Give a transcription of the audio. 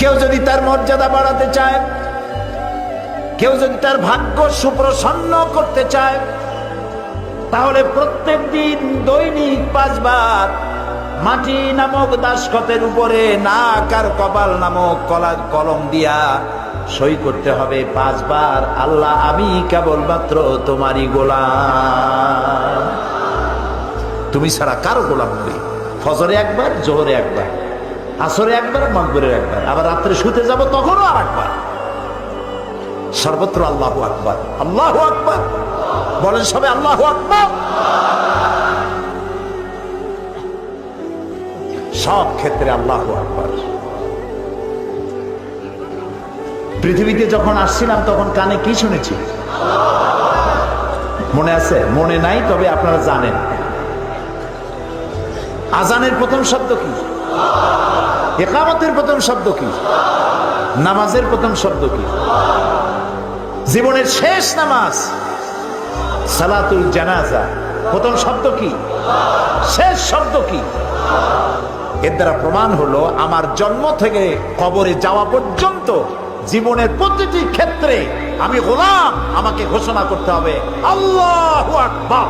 কেউ যদি তার মর্যাদা বাড়াতে চায়, কেউ যদি তার ভাগ্য সুপ্রসন্ন করতে চায়, তাহলে প্রত্যেক দিন দৈনিক 5 বার মাটি নামক দাসখতের উপরে নাক আর কপাল নামক কলম দিয়া সই করতে হবে 5 বার, আল্লাহ আমি কেবলমাত্র তোমারই গোলাম, তুমি ছাড়া কারো গোলাম নই। ফজরে একবার, জোহরে একবার, আসরে একবার, মাগরিবে একবার, আবার রাত্রে শুতে যাব তখনও আর একবার। সর্বত্র আল্লাহু আকবার, আল্লাহু আকবার বলেন সবাই, আল্লাহু আকবার। সব ক্ষেত্রে আল্লাহু আকবার। পৃথিবীতে যখন আসছিলাম তখন কানে কি শুনেছি মনে আছে? মনে নাই, তবে আপনারা জানেন। আজানের প্রথম শব্দ কি? ইকামতের প্রথম শব্দ কি? নামাজের প্রথম শব্দ কি? জীবনের শেষ নামাজ সালাতুল জানাজা, প্রথম শব্দ কি? শেষ শব্দ কি? এর দ্বারা প্রমাণ হলো আমার জন্ম থেকে কবরে যাওয়া পর্যন্ত জীবনের প্রতিটি ক্ষেত্রে আমি গোলাম, আমাকে ঘোষণা করতে হবে আল্লাহু আকবার।